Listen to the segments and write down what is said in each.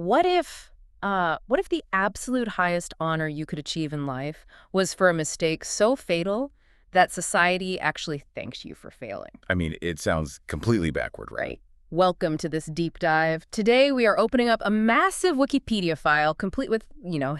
What if the absolute highest honor you could achieve in life was for a mistake so fatal that society actually thanked you for failing? I mean, it sounds completely backward, right? Right. Welcome to this deep dive. Today we are opening up a massive Wikipedia file complete with,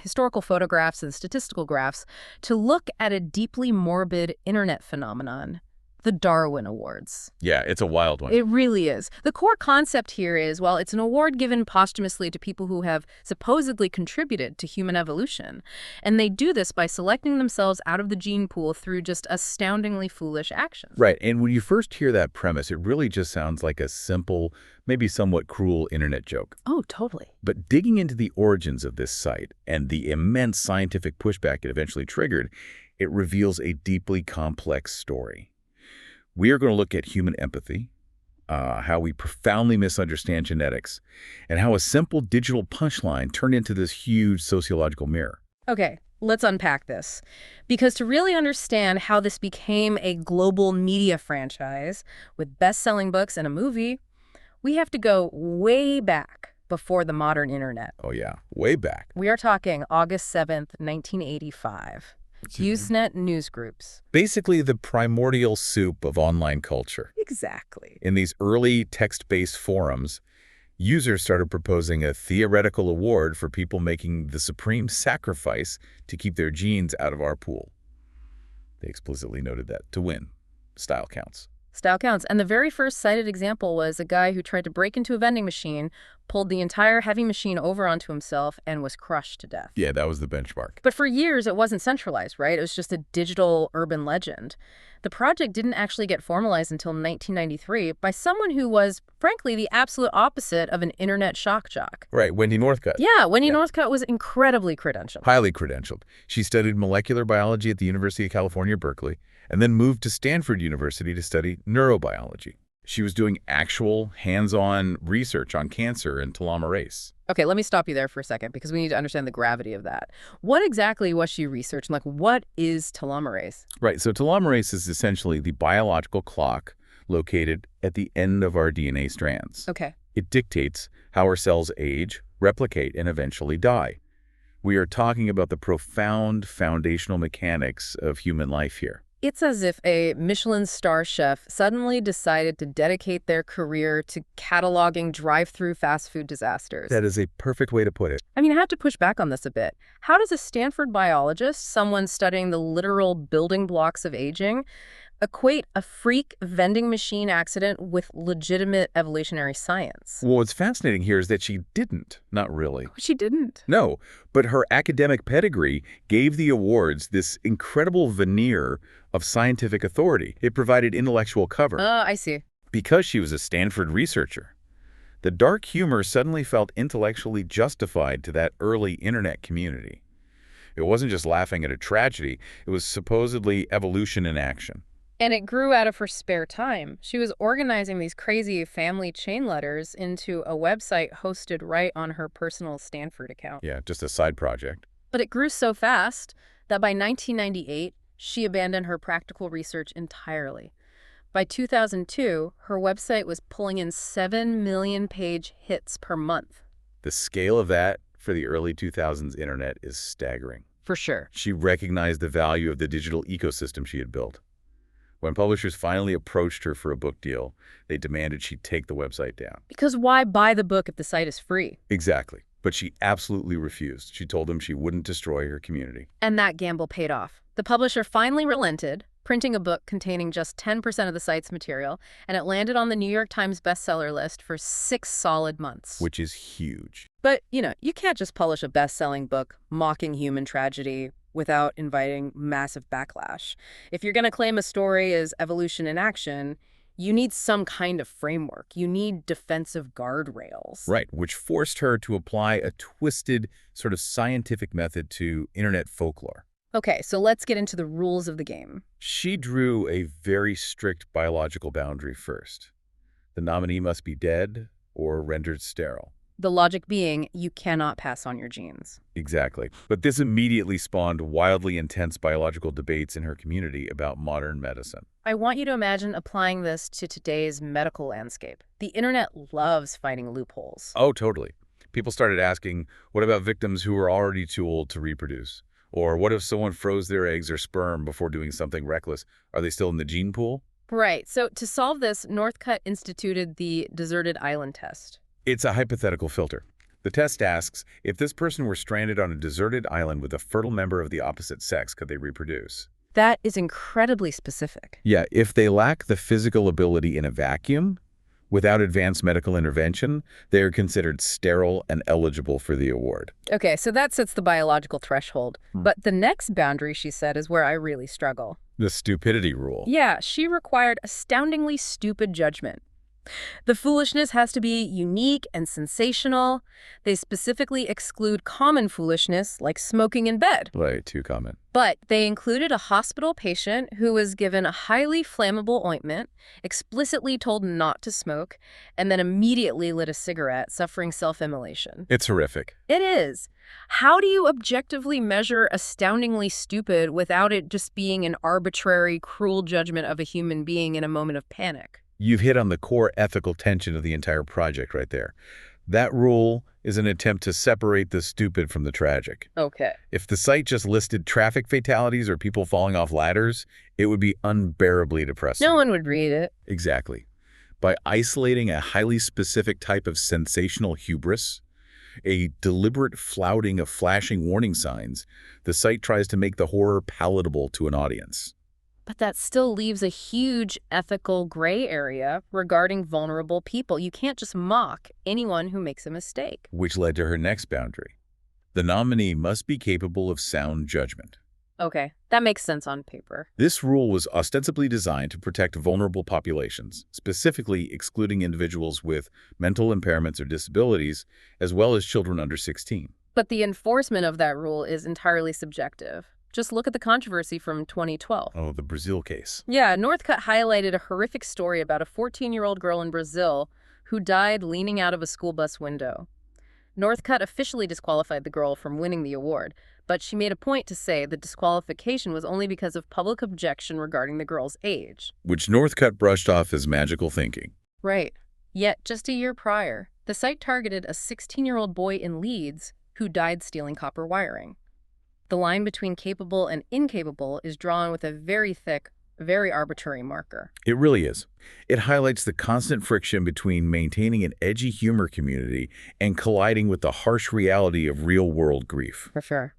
historical photographs and statistical graphs to look at a deeply morbid internet phenomenon, the Darwin Awards. Yeah, it's a wild one. It really is. The core concept here is, well, it's an award given posthumously to people who have supposedly contributed to human evolution. And they do this by selecting themselves out of the gene pool through just astoundingly foolish actions. Right, and when you first hear that premise, it really just sounds like a simple, maybe somewhat cruel internet joke. Oh, totally. But digging into the origins of this site and the immense scientific pushback it eventually triggered, it reveals a deeply complex story. We are going to look at human empathy, how we profoundly misunderstand genetics, and how a simple digital punchline turned into this huge sociological mirror. Okay, let's unpack this. Because to really understand how this became a global media franchise with best-selling books and a movie, we have to go way back before the modern internet. Oh yeah, way back. We are talking August 7th, 1985. Usenet newsgroups. Basically the primordial soup of online culture. Exactly. In these early text-based forums, users started proposing a theoretical award for people making the supreme sacrifice to keep their genes out of our pool. They explicitly noted that to win, style counts. Style counts. And the very first cited example was a guy who tried to break into a vending machine, pulled the entire heavy machine over onto himself, and was crushed to death. Yeah, that was the benchmark. But for years, it wasn't centralized, right? It was just a digital urban legend. The project didn't actually get formalized until 1993 by someone who was, frankly, the absolute opposite of an internet shock jock. Right, Wendy Northcutt. Yeah, Wendy Northcutt was incredibly credentialed. Highly credentialed. She studied molecular biology at the University of California, Berkeley, and then moved to Stanford University to study neurobiology. She was doing actual hands-on research on cancer and telomerase. Okay, let me stop you there for a second because we need to understand the gravity of that. What exactly was she researching? Like, what is telomerase? Right, so telomerase is essentially the biological clock located at the end of our DNA strands. Okay. It dictates how our cells age, replicate, and eventually die. We are talking about the profound foundational mechanics of human life here. It's as if a Michelin star chef suddenly decided to dedicate their career to cataloging drive-through fast food disasters. That is a perfect way to put it. I mean, I have to push back on this a bit. How does a Stanford biologist, someone studying the literal building blocks of aging, equate a freak vending machine accident with legitimate evolutionary science? Well, what's fascinating here is that she didn't. Not really. She didn't. No, but her academic pedigree gave the awards this incredible veneer of scientific authority. It provided intellectual cover. I see. Because she was a Stanford researcher, the dark humor suddenly felt intellectually justified to that early internet community. It wasn't just laughing at a tragedy, it was supposedly evolution in action. And it grew out of her spare time. She was organizing these crazy family chain letters into a website hosted right on her personal Stanford account. Yeah, just a side project. But it grew so fast that by 1998, she abandoned her practical research entirely. By 2002, her website was pulling in 7 million page hits per month. The scale of that for the early 2000s internet is staggering. For sure. She recognized the value of the digital ecosystem she had built. When publishers finally approached her for a book deal, they demanded she take the website down. Because why buy the book if the site is free? Exactly. But she absolutely refused. She told them she wouldn't destroy her community. And that gamble paid off. The publisher finally relented, printing a book containing just 10% of the site's material, and it landed on the New York Times bestseller list for 6 solid months. Which is huge. But, you can't just publish a best-selling book mocking human tragedy without inviting massive backlash. If you're going to claim a story is evolution in action, you need some kind of framework. You need defensive guardrails. Right, which forced her to apply a twisted sort of scientific method to internet folklore. Okay, so let's get into the rules of the game. She drew a very strict biological boundary first. The nominee must be dead or rendered sterile. The logic being, you cannot pass on your genes. Exactly. But this immediately spawned wildly intense biological debates in her community about modern medicine. I want you to imagine applying this to today's medical landscape. The internet loves finding loopholes. Oh, totally. People started asking, what about victims who were already too old to reproduce? Or what if someone froze their eggs or sperm before doing something reckless? Are they still in the gene pool? Right. So to solve this, Northcutt instituted the deserted island test. It's a hypothetical filter. The test asks, if this person were stranded on a deserted island with a fertile member of the opposite sex, could they reproduce? That is incredibly specific. Yeah, if they lack the physical ability in a vacuum, without advanced medical intervention, they are considered sterile and eligible for the award. Okay, so that sets the biological threshold. But the next boundary, she said, is where I really struggle. The stupidity rule. Yeah, she required astoundingly stupid judgment. The foolishness has to be unique and sensational. They specifically exclude common foolishness, like smoking in bed. Right, too common. But they included a hospital patient who was given a highly flammable ointment, explicitly told not to smoke, and then immediately lit a cigarette, suffering self-immolation. It's horrific. It is. How do you objectively measure astoundingly stupid without it just being an arbitrary, cruel judgment of a human being in a moment of panic? You've hit on the core ethical tension of the entire project right there. That rule is an attempt to separate the stupid from the tragic. Okay. If the site just listed traffic fatalities or people falling off ladders, it would be unbearably depressing. No one would read it. Exactly. By isolating a highly specific type of sensational hubris, a deliberate flouting of flashing warning signs, the site tries to make the horror palatable to an audience. But that still leaves a huge ethical gray area regarding vulnerable people. You can't just mock anyone who makes a mistake. Which led to her next boundary. The nominee must be capable of sound judgment. Okay, that makes sense on paper. This rule was ostensibly designed to protect vulnerable populations, specifically excluding individuals with mental impairments or disabilities, as well as children under 16. But the enforcement of that rule is entirely subjective. Just look at the controversy from 2012. Oh, the Brazil case. Yeah, Northcutt highlighted a horrific story about a 14-year-old girl in Brazil who died leaning out of a school bus window. Northcutt officially disqualified the girl from winning the award, but she made a point to say the disqualification was only because of public objection regarding the girl's age. Which Northcutt brushed off as magical thinking. Right. Yet, just a year prior, the site targeted a 16-year-old boy in Leeds who died stealing copper wiring. The line between capable and incapable is drawn with a very thick, very arbitrary marker. It really is. It highlights the constant friction between maintaining an edgy humor community and colliding with the harsh reality of real-world grief. For sure.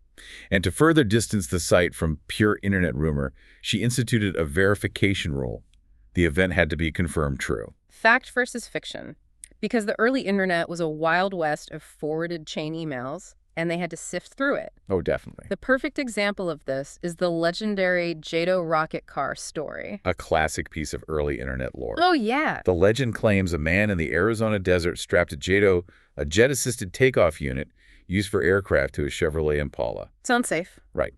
And to further distance the site from pure internet rumor, she instituted a verification rule. The event had to be confirmed true. Fact versus fiction. Because the early internet was a wild west of forwarded chain emails, and they had to sift through it. Oh, definitely. The perfect example of this is the legendary JATO rocket car story. A classic piece of early internet lore. Oh, yeah. The legend claims a man in the Arizona desert strapped a JATO, a jet-assisted takeoff unit used for aircraft, to a Chevrolet Impala. Sounds safe. Right.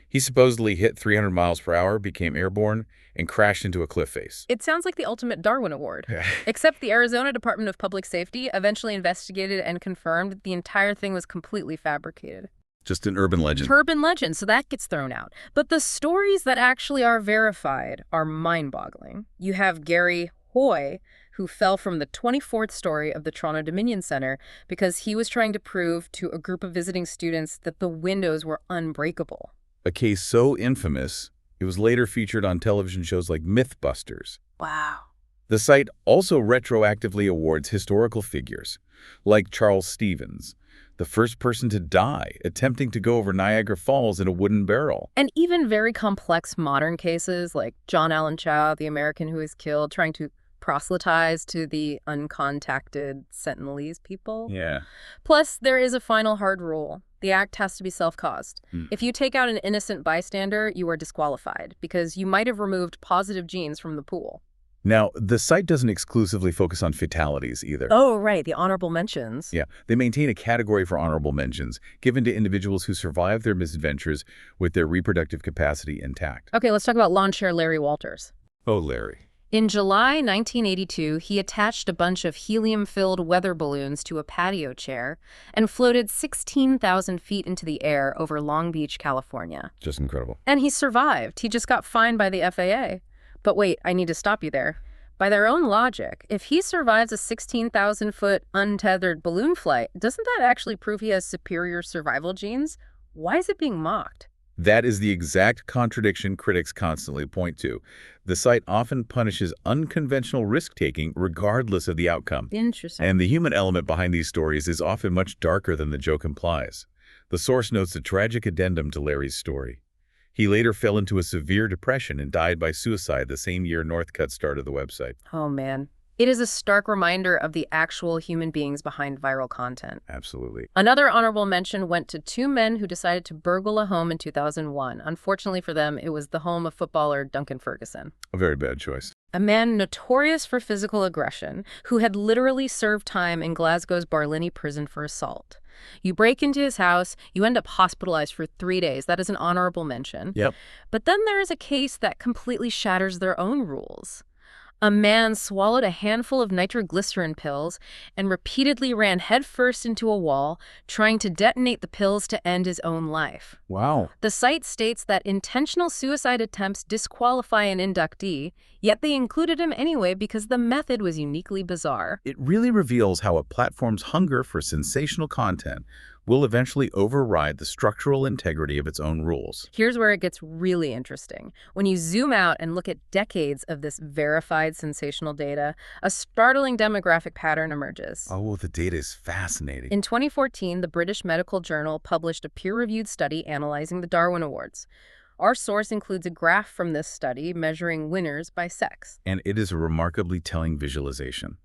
He supposedly hit 300 miles per hour, became airborne, and crashed into a cliff face. It sounds like the ultimate Darwin Award. Except the Arizona Department of Public Safety eventually investigated and confirmed that the entire thing was completely fabricated. Just an urban legend. Urban legend, so that gets thrown out. But the stories that actually are verified are mind-boggling. You have Gary Hoy, who fell from the 24th story of the Toronto Dominion Center because he was trying to prove to a group of visiting students that the windows were unbreakable. A case so infamous, it was later featured on television shows like Mythbusters. Wow. The site also retroactively awards historical figures, like Charles Stevens, the first person to die attempting to go over Niagara Falls in a wooden barrel. And even very complex modern cases like John Allen Chau, the American who was killed trying to proselytize to the uncontacted Sentinelese people. Yeah. Plus, there is a final hard rule. The act has to be self-caused. If you take out an innocent bystander, you are disqualified because you might have removed positive genes from the pool. Now, the site doesn't exclusively focus on fatalities either. Oh, right, the honorable mentions. Yeah, they maintain a category for honorable mentions given to individuals who survive their misadventures with their reproductive capacity intact. Okay, let's talk about lawn chair Larry Walters. Oh, Larry. In July 1982, he attached a bunch of helium-filled weather balloons to a patio chair and floated 16,000 feet into the air over Long Beach, California. Just incredible. And he survived. He just got fined by the FAA. But wait, I need to stop you there. By their own logic, if he survives a 16,000-foot untethered balloon flight, doesn't that actually prove he has superior survival genes? Why is it being mocked? That is the exact contradiction critics constantly point to. The site often punishes unconventional risk-taking regardless of the outcome. Interesting. And the human element behind these stories is often much darker than the joke implies. The source notes a tragic addendum to Larry's story. He later fell into a severe depression and died by suicide the same year Northcutt started the website. Oh, man. It is a stark reminder of the actual human beings behind viral content. Absolutely. Another honorable mention went to two men who decided to burgle a home in 2001. Unfortunately for them, it was the home of footballer Duncan Ferguson. A very bad choice. A man notorious for physical aggression who had literally served time in Glasgow's Barlinnie prison for assault. You break into his house, you end up hospitalized for 3 days. That is an honorable mention. Yep. But then there is a case that completely shatters their own rules. A man swallowed a handful of nitroglycerin pills and repeatedly ran headfirst into a wall, trying to detonate the pills to end his own life. Wow. The site states that intentional suicide attempts disqualify an inductee, yet they included him anyway because the method was uniquely bizarre. It really reveals how a platform's hunger for sensational content will eventually override the structural integrity of its own rules. Here's where it gets really interesting. When you zoom out and look at decades of this verified sensational data, a startling demographic pattern emerges. Oh, the data is fascinating. In 2014, the British Medical Journal published a peer-reviewed study analyzing the Darwin Awards. Our source includes a graph from this study measuring winners by sex. And it is a remarkably telling visualization.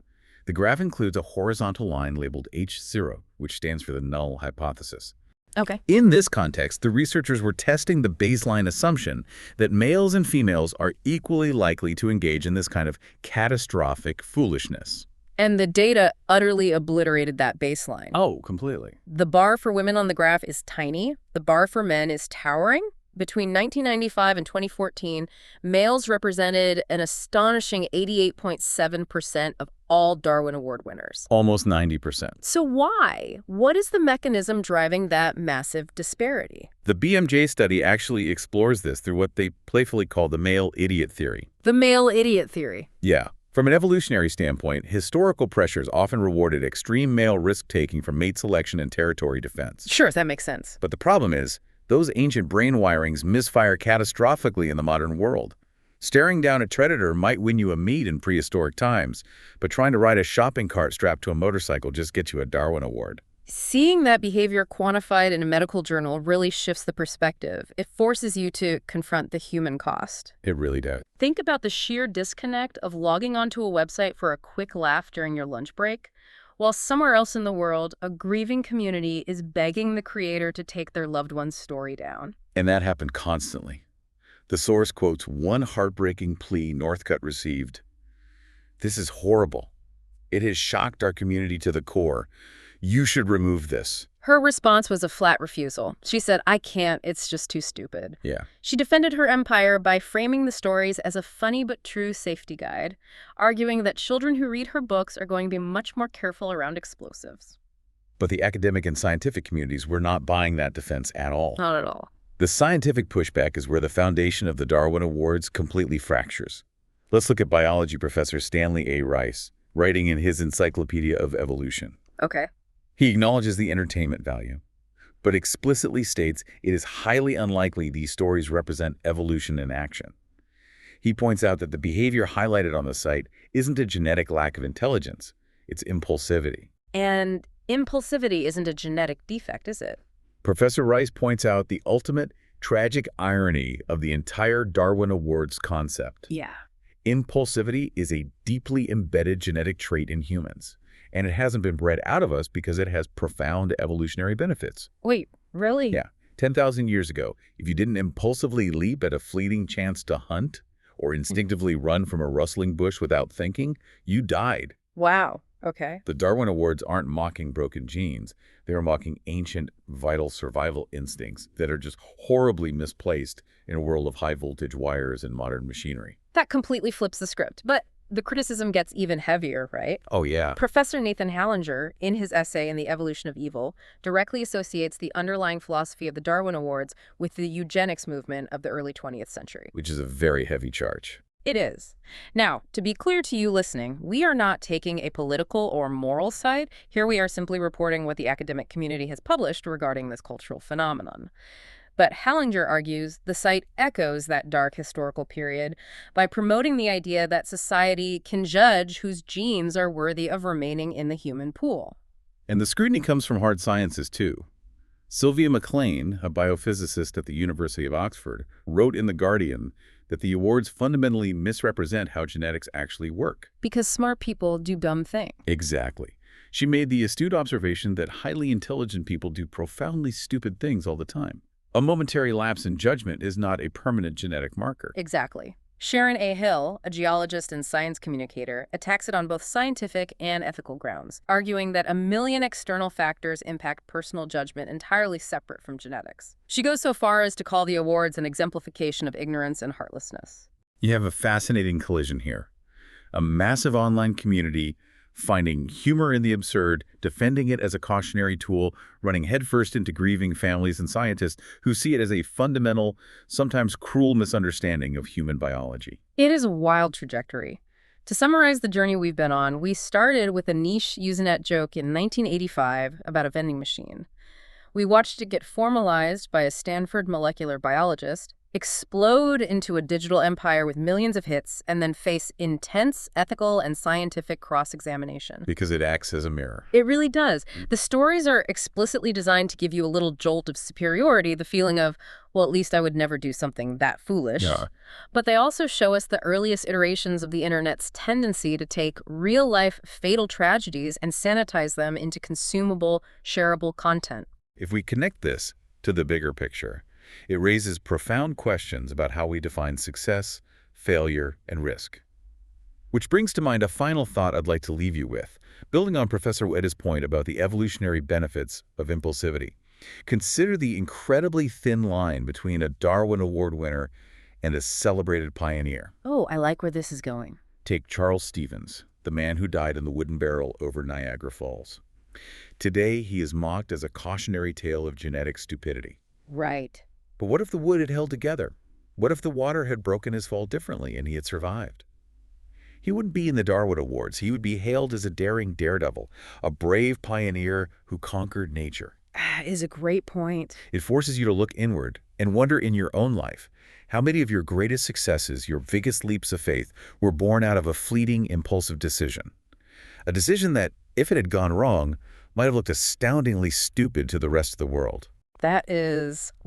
The graph includes a horizontal line labeled H0, which stands for the null hypothesis. Okay. In this context, the researchers were testing the baseline assumption that males and females are equally likely to engage in this kind of catastrophic foolishness. And the data utterly obliterated that baseline. Oh, completely. The bar for women on the graph is tiny. The bar for men is towering. Between 1995 and 2014, males represented an astonishing 88.7% of all Darwin Award winners. Almost 90%. So why? What is the mechanism driving that massive disparity? The BMJ study actually explores this through what they playfully call the male idiot theory. The male idiot theory. Yeah. From an evolutionary standpoint, historical pressures often rewarded extreme male risk-taking for mate selection and territory defense. Sure, that makes sense. But the problem is, those ancient brain wirings misfire catastrophically in the modern world. Staring down a predator might win you a meet in prehistoric times, but trying to ride a shopping cart strapped to a motorcycle just gets you a Darwin Award. Seeing that behavior quantified in a medical journal really shifts the perspective. It forces you to confront the human cost. It really does. Think about the sheer disconnect of logging onto a website for a quick laugh during your lunch break, while somewhere else in the world, a grieving community is begging the creator to take their loved one's story down. And that happened constantly. The source quotes one heartbreaking plea Northcutt received. "This is horrible. It has shocked our community to the core. You should remove this." Her response was a flat refusal. She said, "I can't, it's just too stupid." Yeah. She defended her empire by framing the stories as a funny but true safety guide, arguing that children who read her books are going to be much more careful around explosives. But the academic and scientific communities were not buying that defense at all. Not at all. The scientific pushback is where the foundation of the Darwin Awards completely fractures. Let's look at biology professor Stanley A. Rice, writing in his Encyclopedia of Evolution. Okay. He acknowledges the entertainment value, but explicitly states it is highly unlikely these stories represent evolution in action. He points out that the behavior highlighted on the site isn't a genetic lack of intelligence, it's impulsivity. And impulsivity isn't a genetic defect, is it? Professor Rice points out the ultimate tragic irony of the entire Darwin Awards concept. Yeah. Impulsivity is a deeply embedded genetic trait in humans, and it hasn't been bred out of us because it has profound evolutionary benefits. Wait, really? Yeah. 10,000 years ago, if you didn't impulsively leap at a fleeting chance to hunt or instinctively run from a rustling bush without thinking, you died. Wow. Okay. The Darwin Awards aren't mocking broken genes. They're mocking ancient, vital survival instincts that are just horribly misplaced in a world of high-voltage wires and modern machinery. That completely flips the script. But the criticism gets even heavier, right? Oh, yeah. Professor Nathan Hallinger, in his essay In the Evolution of Evil, directly associates the underlying philosophy of the Darwin Awards with the eugenics movement of the early 20th century. Which is a very heavy charge. It is. Now, to be clear to you listening, we are not taking a political or moral side. Here we are simply reporting what the academic community has published regarding this cultural phenomenon. But Hallinger argues the site echoes that dark historical period by promoting the idea that society can judge whose genes are worthy of remaining in the human pool. And the scrutiny comes from hard sciences, too. Sylvia MacLean, a biophysicist at the University of Oxford, wrote in The Guardian that the awards fundamentally misrepresent how genetics actually work. Because smart people do dumb things. Exactly. She made the astute observation that highly intelligent people do profoundly stupid things all the time. A momentary lapse in judgment is not a permanent genetic marker. Exactly. Sharon A. Hill, a geologist and science communicator, attacks it on both scientific and ethical grounds, arguing that a million external factors impact personal judgment entirely separate from genetics. She goes so far as to call the awards an exemplification of ignorance and heartlessness. You have a fascinating collision here. A massive online community finding humor in the absurd, defending it as a cautionary tool, running headfirst into grieving families and scientists who see it as a fundamental, sometimes cruel misunderstanding of human biology. It is a wild trajectory. To summarize the journey we've been on, we started with a niche Usenet joke in 1985 about a vending machine. We watched it get formalized by a Stanford molecular biologist, explode into a digital empire with millions of hits, and then face intense ethical and scientific cross-examination. Because it acts as a mirror. It really does. The stories are explicitly designed to give you a little jolt of superiority, the feeling of, well, at least I would never do something that foolish. Yeah. But they also show us the earliest iterations of the internet's tendency to take real-life fatal tragedies and sanitize them into consumable, shareable content. If we connect this to the bigger picture, it raises profound questions about how we define success, failure, and risk. Which brings to mind a final thought I'd like to leave you with, building on Professor Wedda's point about the evolutionary benefits of impulsivity. Consider the incredibly thin line between a Darwin Award winner and a celebrated pioneer. Oh, I like where this is going. Take Charles Stevens, the man who died in the wooden barrel over Niagara Falls. Today, he is mocked as a cautionary tale of genetic stupidity. Right. But what if the wood had held together? What if the water had broken his fall differently and he had survived? He wouldn't be in the Darwin Awards. He would be hailed as a daring daredevil, a brave pioneer who conquered nature. Is a great point. It forces you to look inward and wonder in your own life, how many of your greatest successes, your biggest leaps of faith, were born out of a fleeting, impulsive decision. A decision that, if it had gone wrong, might have looked astoundingly stupid to the rest of the world.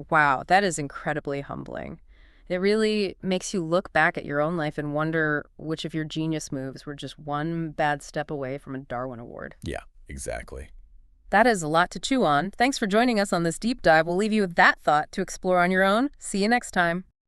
Wow, that is incredibly humbling. It really makes you look back at your own life and wonder which of your genius moves were just one bad step away from a Darwin Award. Yeah, exactly. That is a lot to chew on. Thanks for joining us on this deep dive. We'll leave you with that thought to explore on your own. See you next time.